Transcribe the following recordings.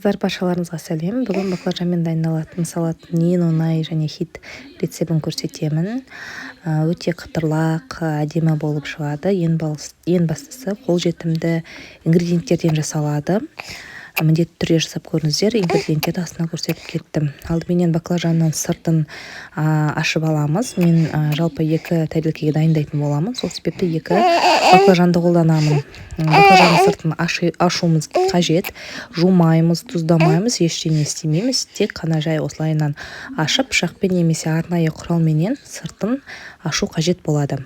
Қыздар, баршаларыңызға сәлем. Бүгін баклажанмен дайындалатын салаттың ең оңай және хит рецебін көрсетемін. Өте қытырлақ, әдемі болып шығады. Ең бастысы қолжетімді ингредиенттерден жасалады. Міндетті түрде жасап көріңіздер. Ингредиенттерді астына көрсетіп кеттім. Алдыменен баклажанның сыртын ашып аламыз. Мен жалпы 2 тәрелкеге дайындайтын боламын. Сол себепті 2 баклажанды қолданамын. Баклажанның сыртын ашуымыз қажет. Жумаймыз, тұздамаймыз, ештеңе істемейміз. Тек қана жай осылайынан ашып, пышақпен немесе арнайы құралменен сыртын ашу қажет болады.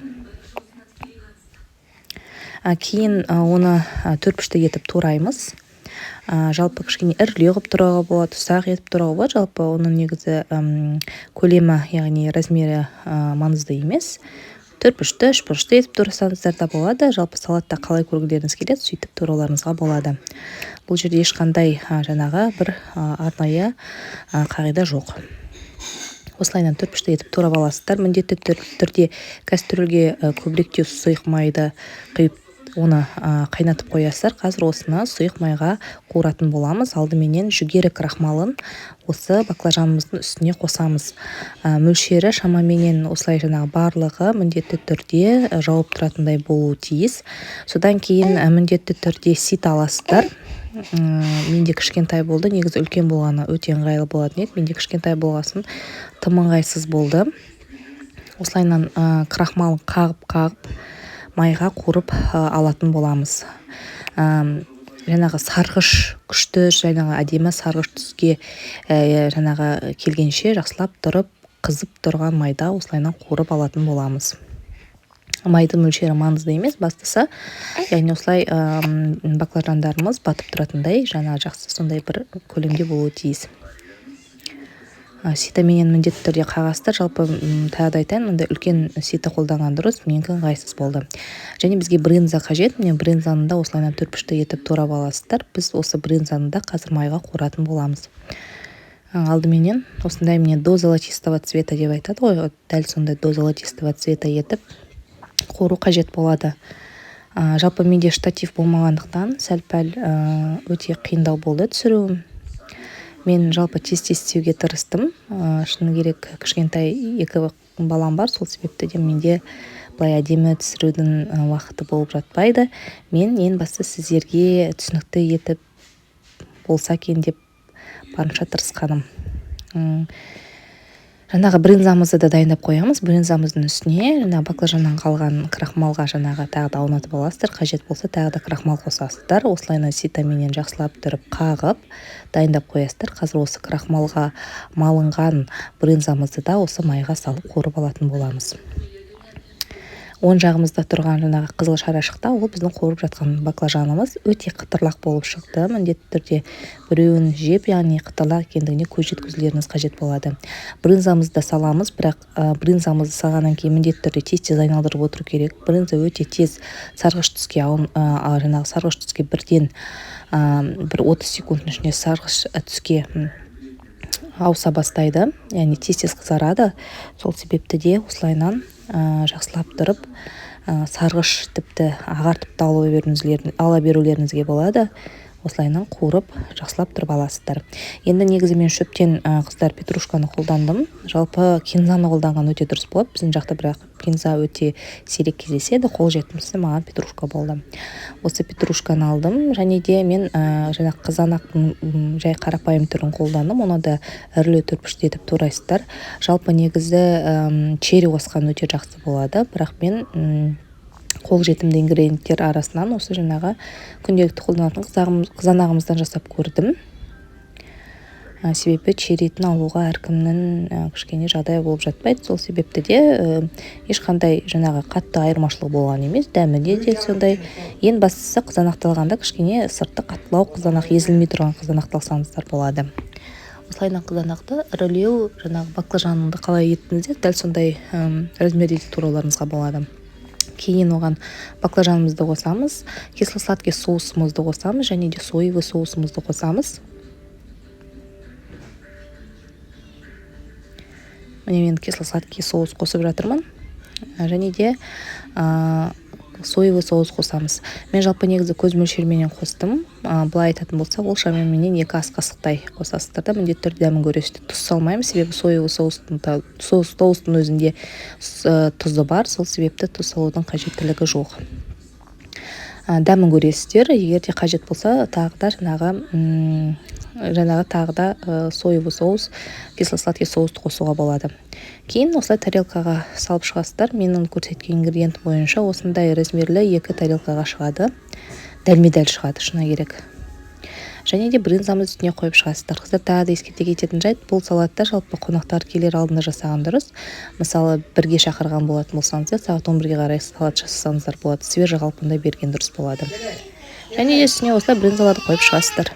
Кейін оны төрпішті етіп тураймыз. Жалпы кішкене ірілеу қылып тұруға болады, ұсақ етіп тұруға болады. Жалпы оның негізі көлемі, яғни размері маңызды емес. Төрпішті, үшбұрышты етіп тұрсаңыздар да болады. Жалпы салатта қалай көргілеріңіз келеді, сөйтіп тұруларыңызға болады. Бұл жерде ешқандай жаңағы бір арнайы қағида жоқ. Осылайынан төрпішті етіп турап аласыздар. Міндетті түрде кастрөлге көбіректеу сұйық майды құйып оны қайнатып қоясыздар. Қазір осыны сұйық майға қуыратын боламыз. Алдыменен жүгері крахмалын осы баклажанымыздың үстіне қосамыз. Мөлшері шамаменен осылай жаңағы барлығы міндетті түрде жауып тұратындай болуы тиіс. Содан кейін міндетті түрде сит аласыздар. Менде кішкентай болды, негізі үлкен болғаны өте ыңғайлы болатын еді. Менде кішкентай болғасын тым ыңғайсыз болды. Осылайынан крахмалын қағып майға қуырып алатын боламыз. Жаңағы сарғыш күшті, жаңағы әдемі сарғыш түске жаңағы келгенше жақсылап тұрып, қызып тұрған майда осылайынан қуырып алатын боламыз. Майды мөлшері маңызды емес, бастысы, яғни осылай баклажандарымыз батып тұратындай, жаңа жақсы сондай бір көлемде болуы тиіс. Ситаменен міндетті түрде қағасыздар. Жалпы тағы айтайын, мұнда үлкен сита қолданған дұрыс, менікі ыңғайсыз болды. Және бізге брынза қажет. Міне брынзаны да осылайынан төрпішті етіп турап аласыздар. Біз осы брынзаны да қазір майға қуыратын боламыз. Алдыменен осындай міне до золотистого цвета деп айтады ғой, дәл сондай до золотистого цвета етіп қуыру қажет болады. Жалпы менде штатив болмағандықтан сәл-пәл өте қиындау болды түсіруім. Мен жалпы тез істеуге тырыстым. Шыны керек, кішкентай 2 балам бар, сол себепті де менде былай әдемі түсірудің уақыты болып жатпайды. Мен ең басты сіздерге түсінікті етіп болса екен деп барынша тырысқаным. Жаңағы брынзамызды да дайындап қоямыз. Брынзамыздың үстіне жаңағы баклажаннан қалған крахмалға жаңағы тағы да аунатып аласыздар. Қажет болса тағы да крахмал қосасыздар. Осылайынан ситаменен жақсылап тұрып қағып дайындап қоясыздар. Қазір осы крахмалға малынған брынзамызды да осы майға салып қуырып алатын боламыз. Оң жағымызда тұрған жаңағы қызыл шарашықта ол біздің қуырып жатқан баклажанымыз өте қытырлақ болып шықты. Міндетті түрде біреуін жеп, яғни қытырлақ екендігіне көз жеткізулеріңіз қажет болады. Брынзамызды да саламыз, бірақ брынзамызды салғаннан кейін міндетті түрде тез айналдырып отыру керек. Брынза өте тез сарғыш түске жаңағы сарғыш түске бірден бір 30 секундтың ішінде сарғыш түске ауыса бастайды, яғни тез қызарады. Сол себепті де осылайынан жақсылап тұрып сарғыш тіпті ағартып та ала берулеріңізге болады. Осылайынан қуырып жақсылап тұрып аласыздар. Енді негізі мен шөптен қыздар петрушканы қолдандым. Жалпы кинзаны қолданған өте дұрыс болады. Біздің жақта бірақ кинза өте сирек кездеседі. Қол жетімсіз маған петрушка болды. Осы петрушканы алдым. Және де мен жаңағы қызанақтың жай қарапайым түрін қолдандым. Оны да ірілеу төрпішті етіп турайсыздар. Жалпы негізі черри қосқан өте жақсы болады. Бірақ мен қол жетімді ингредиенттер арасынан осы жаңағы күнделікті қолданатын қызанағымыздан жасап көрдім. Себебі черритін алуға әркімнің кішкене жағдайы болып жатпайды. Сол себепті де ешқандай жаңағы қатты айырмашылық болған емес. Дәмінде де сондай. Ең бастысы қызанақты алғанда кішкене сырты қаттылау қызанақ, езілмей тұрған қызанақты алсаңыздар болады. Осылайынан қызанақты ірілеу жаңағы баклажаныңды қалай еттіңіздер, дәл сондай размерде тураларыңызға болады. Кейін оған баклажанымызды қосамыз, кисло-сладкий соусымызды қосамыз, және де соевый соусымызды қосамыз. Міне мен кисло-сладкий соус қосып жатырмын. Және де соевый соус қосамыз. Мен жалпы негізі көз мөлшеріменен қостым. Былай айтатын болсақ, ол шамамен 2 ас қасықтай қосасыздар да міндетті түрде дәмін көресіздер. Тұз салмаймын, себебі соевый соустың өзінде тұзы бар, сол себепті тұз салудың қажеттілігі жоқ. Дәмін көресіздер. Егер де қажет болса, тағы да соевый соус, кисло-сладкий соусты қосуға болады. Кейін осылай тарелкаға салып шығасыздар. Менің көрсеткен ингредиент бойынша осындай размерлі 2 тарелкаға шығады. Дәлме-дәл шығады, шыны керек. Және де брынзамыз үстіне қойып шығасыздар. Қыздар, тағы да ескерте кететін жайт, бұл салатта жалпы қонақтар келер алдында жасаған дұрыс. Мысалы, 1-ге шақырған болатын болсаңыздар, сағат 11-ге қарай салат жасасаңыздар болады. Свежий қалпында берген дұрыс болады. Және де үстіне осылай брынзаларды қойып шығасыздар.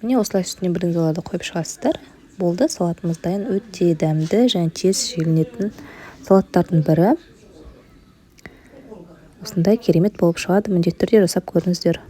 Міне осылай үстіне брынзаларды қойып шығасыздар. Болды, салатымыз дайын. Өте дәмді және тез желінетін салаттардың бірі. Осындай керемет болып шығады. Міндетті түрде жасап көріңіздер.